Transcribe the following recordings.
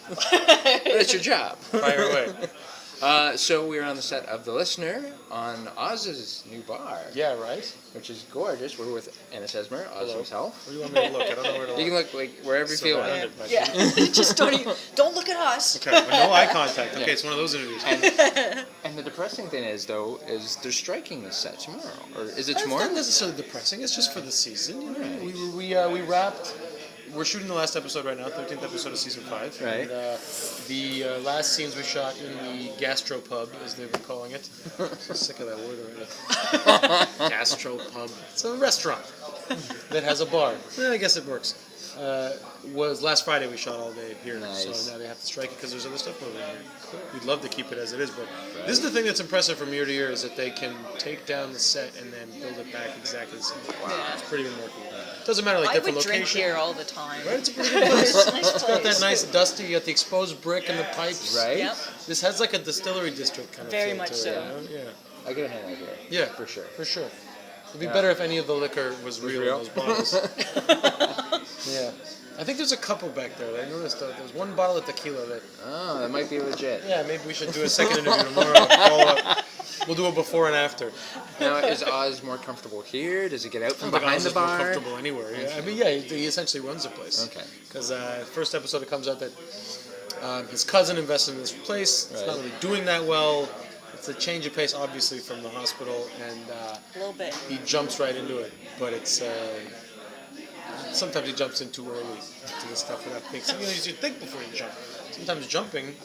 That's your job. Fire away. So we're on the set of The Listener on Oz's new bar. Yeah, right? Which is gorgeous. We're with Ennis Esmer, Oz Hello. himself. Where do you want me to look? I don't know where to look. You can look like wherever you feel like. Surrounded by Yeah. Just don't look at us. Okay, well, no eye contact. Okay, Yeah. it's one of those interviews. And the depressing thing is, though, is they're striking this set tomorrow. Or is it It's tomorrow? not necessarily depressing. It's just for the season. You know, Right. we wrapped. We're shooting the last episode right now, 13th episode of season 5. Right. And the last scenes we shot in the gastropub, as they've been calling it. I'm so sick of that word already. Gastropub. It's a restaurant that has a bar. Yeah, I guess it works. Was last Friday we shot all day here, Nice. so now they have to strike it because there's other stuff moving here. We'd love to keep it as it is, but this is the thing that's impressive from year to year is that they can take down the set and then build it back exactly the same. Wow, Yeah. it's pretty remarkable. Doesn't matter like I different would drink location. here all the time. Right, it's a pretty good place. It's a nice It's got that place. nice dusty. You got the exposed brick and the pipes. Right? Yep. This has like a distillery district kind of Very feel much to so. it, you know? I get a hang of it. Yeah, For sure. for sure. It'd be Yeah. better if any of the liquor was real in real? those bottles. Yeah, I think there's a couple back there. I noticed there's one bottle of tequila that. Oh, that might be legit. Yeah, maybe we should do a second interview tomorrow. Follow up. We'll do a before and after. Now, is Oz more comfortable here? Does he get out from But behind Oz the is more bar? comfortable anywhere. Yeah. I mean, yeah, he essentially runs the place. Okay. Because first episode it comes out that his cousin invested in this place. It's not Right. really doing that well. It's a change of pace, obviously, from the hospital, and A little bit. he jumps right into it. But it's sometimes he jumps in too early to the stuff without thinking. You should think before you jump. Sometimes jumping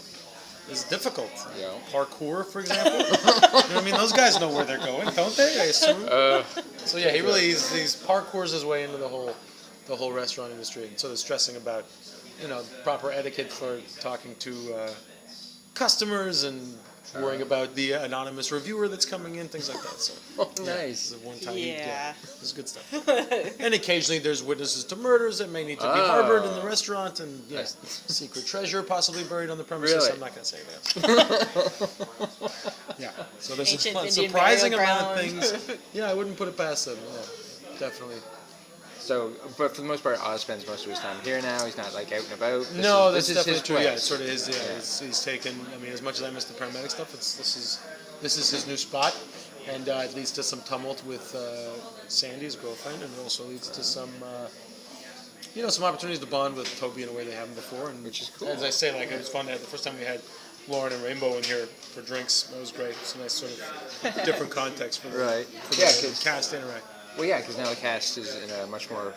is difficult. Yeah. Parkour, for example. You know what I mean? Those guys know where they're going, don't they? I assume. So yeah, he's parkours his way into the whole restaurant industry, and sort of stressing about, proper etiquette for talking to customers and worrying about the anonymous reviewer that's coming in, things like that. So Nice. this is one time Yeah. this is good stuff. And occasionally there's witnesses to murders that may need to be harbored in the restaurant, and Nice. secret treasure possibly buried on the premises. Really? I'm not going to say that. Yeah. So there's Ancient a Indian surprising burial amount of ground. things. Yeah, I wouldn't put it past them. Yeah, definitely. So, but for the most part, Oz spends most of his time here now. He's not like out and about. That's this is definitely his true. place. Yeah, it's sort of his. Yeah, he's taken. I mean, as much as I miss the paramedic stuff, this is his new spot, and it leads to some tumult with Sandy's girlfriend, and it also leads to some, some opportunities to bond with Toby in a way they haven't before, and Which is cool. As I say, like it was fun. The first time we had Lauren and Rainbow in here for drinks, that was great. It's a nice sort of different context for the, Right. for Yeah, the 'cause- cast to interact. Well, yeah, because now the cast is in a much more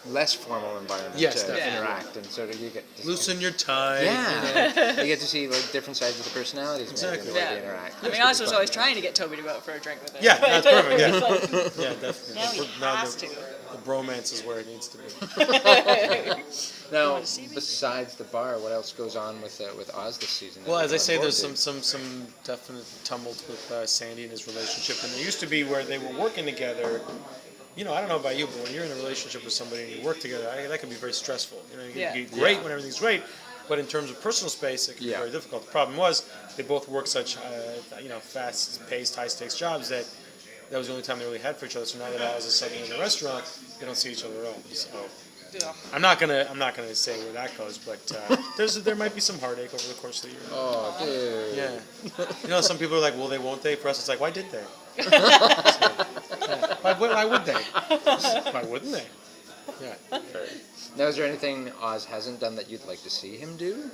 less formal environment Yes, to definitely. interact, and so you get to Loosen your tie. Yeah, you get to see like different sides of the personalities, Exactly. maybe, the way Yeah. they interact. I mean, Oz was always trying to get Toby to go out for a drink with him. Yeah, that's perfect. Yeah, It's like, yeah, definitely. now he has to. The bromance is where it needs to be. Now, wanna see me? besides the bar, what else goes on with Oz this season? Well, as I say, there's some. some definite tumult with Sandy and his relationship, and there used to be where they were working together. I don't know about you, but when you're in a relationship with somebody and you work together, that can be very stressful. You Yeah. can be great Yeah. when everything's great, but in terms of personal space, it can Yeah. be very difficult. The problem was they both worked such, fast-paced, high-stakes jobs that was the only time they really had for each other. So now that Oz is suddenly in a restaurant, they don't see each other at all. So yeah. I'm not gonna say where that goes, but there might be some heartache over the course of the year. Oh, dude. Yeah. Some people are like, well, they won't they? For us, it's like, why did they? Why would they? Why wouldn't they? Yeah. Now, is there anything Oz hasn't done that you'd like to see him do?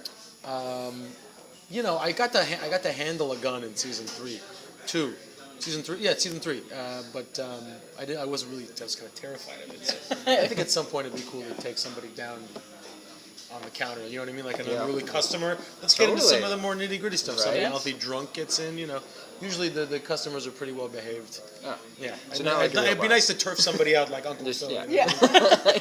I got to handle a gun in season 3. Season 3. Yeah, season 3. But I wasn't really. I was kind of terrified of it. So I think at some point it'd be cool to take somebody down on the counter. You know what I mean? Like an unruly customer. Let's get into some Totally. of the more nitty gritty stuff. Some Right. healthy drunk gets in. Usually the customers are pretty well behaved. Oh. Yeah. So now like a real it'd be bar. nice to turf somebody out like Uncle Just- Phil. yeah. Yeah.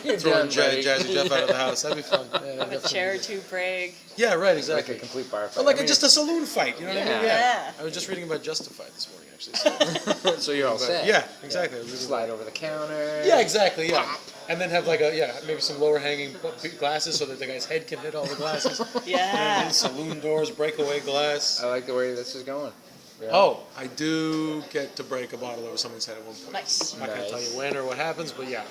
You're Throwing done, buddy. Jazzy Jeff out of the house. That'd be fun. Yeah, A definitely. chair or two break. Yeah, right, Like exactly. a complete bar fight. Or like I mean, just a saloon fight, you know what I mean? Yeah. I was just reading about Justified this morning, actually. So, so you're all set. yeah, exactly. I was reading Slide over the counter. Yeah, exactly. Yeah, and then have maybe some lower hanging glasses so that the guy's head can hit all the glasses. You know what I Yeah. mean? Saloon doors, breakaway glass. I like the way this is going. Yeah. Oh, I do get to break a bottle over someone's head at one point. Nice. I'm not going to tell Nice. you when or what happens, but yeah,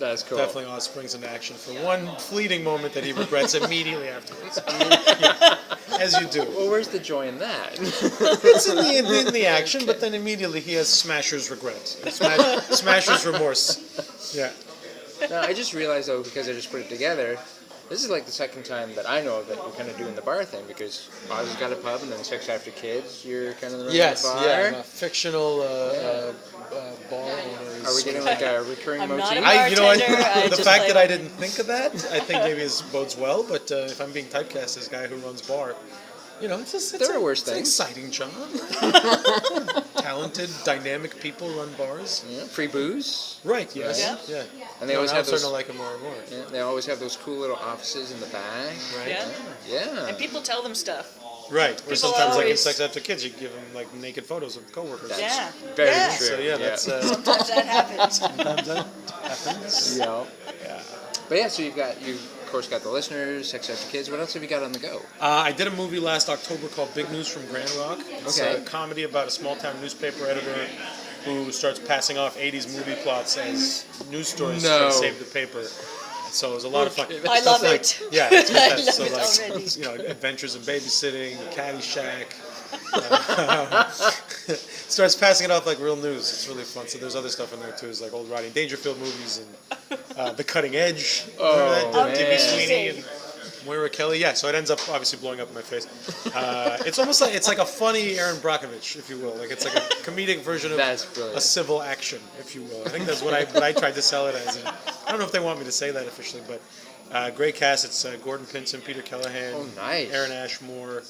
That's cool. Definitely Oz springs into action for one fleeting moment that he regrets immediately afterwards. Yeah, as you do. Well, where's the joy in that? It's in the action, but then immediately he has Smasher's regret. Smasher's remorse. Yeah. No, I just realized though, because I just put it together, this is like the second time that I know of that we're kind of doing the bar thing, because Oz has got a pub and then Sex After Kids, you're kind of the Yes, bar. yeah. I'm a fictional bar owner. Are we getting like a recurring I'm motif? not a You know what? bartender, I The just fact play that I them. didn't think of that, I think maybe bodes well. But if I'm being typecast as a guy who runs bar, you know, There are worse it's an things. exciting job. Talented, dynamic people run bars. Yeah, free booze. Right. Yes. Yeah. Yeah. And they No, always now have I'm those. starting to like it more and more. Yeah, they always have those cool little offices in the back. Right. Yeah. Yeah. And people tell them stuff. Right. Or People sometimes, like in always- Sex After Kids, you give them like naked photos of coworkers. That's Yeah. very Yeah. true. So yeah, that's Sometimes that happens. sometimes that happens. Yeah. Yeah. But yeah, so you of course got the listeners, Sex After Kids. What else have you got on the go? I did a movie last October called Big News from Grand Rock. It's Okay. a comedy about a small-town newspaper editor who starts passing off 80s movie plots as news stories to try No. to save the paper. So it was a lot of fun. I Stuff love like, it. Yeah, it's I fantastic. love So it like, already. you know, Adventures in Babysitting, Caddyshack. Starts passing it off like real news. It's really fun. So there's other stuff in there too. It's like old Rodney Dangerfield movies and The Cutting Edge. Oh, Remember that? Timmy man. Sweeney and Moira Kelly. Yeah, so it ends up obviously blowing up in my face. It's almost like it's like a funny Aaron Brockovich, if you will. Like it's like a comedic version of That's brilliant. a civil action, if you will. I think that's what I tried to sell it as. And I don't know if they want me to say that officially, but great cast. It's Gordon Pinson, Peter Callahan, Oh, nice. Aaron Ashmore,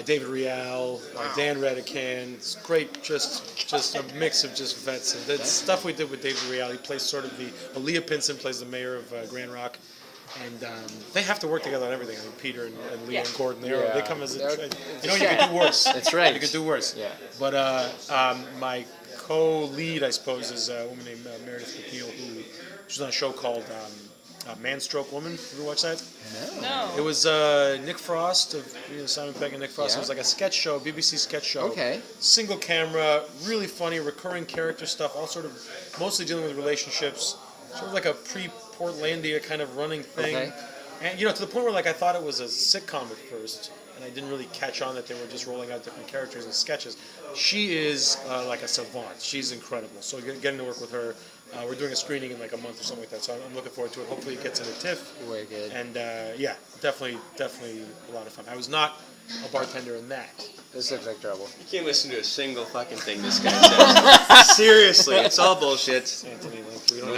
David Rial, Dan Redican. It's great, just a mix of just vets. And the stuff we did with David Rial, he plays sort of Aaliyah Pinson plays the mayor of Grand Rock. And they have to work together on everything. I mean, Peter and Lee Yeah. and Gordon, Yeah. they come as They're- you could do worse. That's right. You could do worse. Yeah. But my co-lead, I suppose, is a woman named Meredith McNeil, who she's on a show called Man-Stroke Woman. Have you ever watched that? No. It was Nick Frost of Simon Pegg and Nick Frost. Yeah. It was like a sketch show, BBC sketch show. Okay. Single camera, really funny, recurring character stuff, all sort of mostly dealing with relationships, sort of like a pre-Portlandia kind of running thing. Okay. And, you know, to the point where, like, I thought it was a sitcom at first, and I didn't really catch on that they were just rolling out different characters and sketches. She is like a savant. She's incredible. So getting to work with her, we're doing a screening in like a month or something like that. So I'm looking forward to it. Hopefully it gets in a TIFF. Wicked. And yeah, definitely a lot of fun. I was not a bartender in that. This looks like trouble. You can't listen to a single fucking thing this guy says. Seriously, it's all bullshit. Anthony, like, we The don't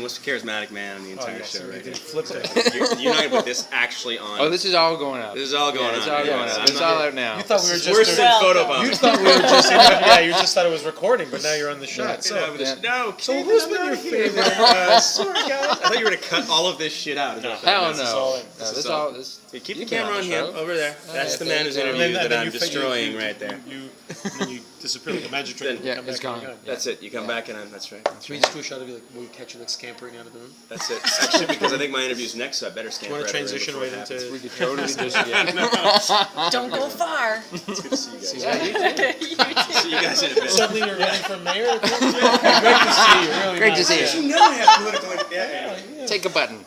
most, have charismatic man on the Oh, entire yeah, show so we right did here. flip it. You're united with this actually on. Oh, this is all going up. This is all going It's on. all Yeah, going up. I'm It's not- all out now. You thought we were It's just worse than Welcome. photobomb. you thought we were just yeah, you just thought it was recording, but now you're on the shot. So No, So kid, who's I'm been not your here. favorite? Sorry, guys. I thought you were gonna cut all of this shit out. Hell This is all no. in. No, This this is all. all- This. Hey, keep You've the been camera on on the him show. over there. That's the yeah, man who's yeah. interviewed that I'm you- destroying right there. And then you disappear like a magic trick. Then- You Yeah, come it's back and gone. you're That's it. You come back and that's right. Can we just do a shot of you, like, will we catch you like scampering out of the room? That's it. Actually, because I think my interview's next, so I better Do scan. you want to transition right into? We could totally just. Yeah. Don't go far. It's good to see you guys. Yeah, you too. You too. See you guys in a bit. Suddenly you're running for mayor. Great to see you. Really Great to nice. see you. You know I have political. Yeah. Take a button.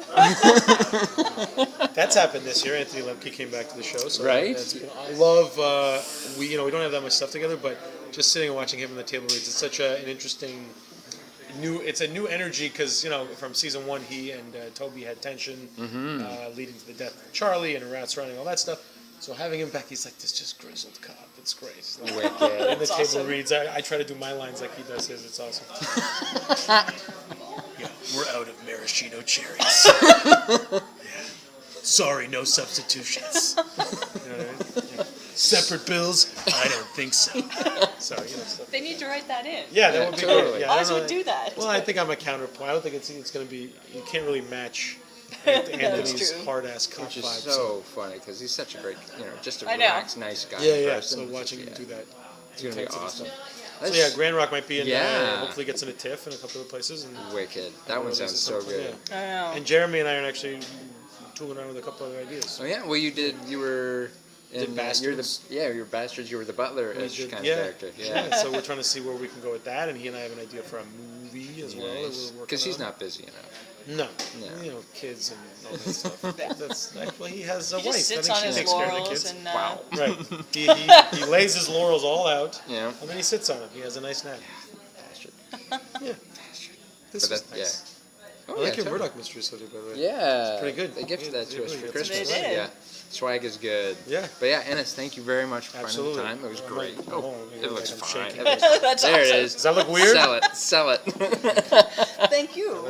That's happened this year. Anthony Lemke came back to the show, so Right. I love. We don't have that much stuff together, but just sitting and watching him on the table reads, it's such an interesting. It's a new energy because from season one he and Toby had tension leading to the death of Charlie and rats running all that stuff. So having him back, he's like this just grizzled cop. It's great. He's like, Wicked. and the table awesome. reads. I try to do my lines like he does his. It's awesome. Yeah, we're out of maraschino cherries. Yeah. Sorry, no substitutions. You know what I mean? Yeah. Separate bills? I don't think so. So stuff. They need to write that in. Yeah, that would be totally. great. Yeah, I Oz don't would know. do that. Well, I think I'm a counterpoint. I don't think it's going to be. You can't really match That's Anthony's true. hard ass cop Which is vibe. so funny because he's such a great, just a I know. relaxed, nice guy. Yeah, in yeah. person. So It's watching him just- do that. It's gonna be intensity awesome. So yeah, Grand Rock might be in. Yeah. Hopefully gets in a TIFF and a couple other places. And Wicked. That one sounds so good. I know. And Jeremy and I are actually tooling around with a couple other ideas. Oh yeah. Well, you were. Did Bastards. You're Bastards. You were the butler We ish did- kind yeah, of character. yeah. So we're trying to see where we can go with that, and he and I have an idea for a movie as well. that we're Nice. working Because he's on. not busy enough. No. No. You know, kids and all that stuff. Well, he has a He wife. just sits I think on she his takes care of the laurels kids. and Wow. Right. He lays his laurels all out, Yeah. and then he sits on them. He has a nice nap. Bastard. Yeah. This But was that, nice. yeah. I Oh, like yeah, your totally. Murdoch Mystery Soldier, by the way. Yeah. It's pretty good. They gifted that They to us really for got Christmas. They did. Yeah. Swag is good. Yeah. But yeah, Ennis, thank you very much for finding Absolutely. the time. It was great. I'm Oh, like, it looks I'm fine. shaking. It looks- That's there awesome. it is. Does that look weird? Sell it. Sell it. Thank you.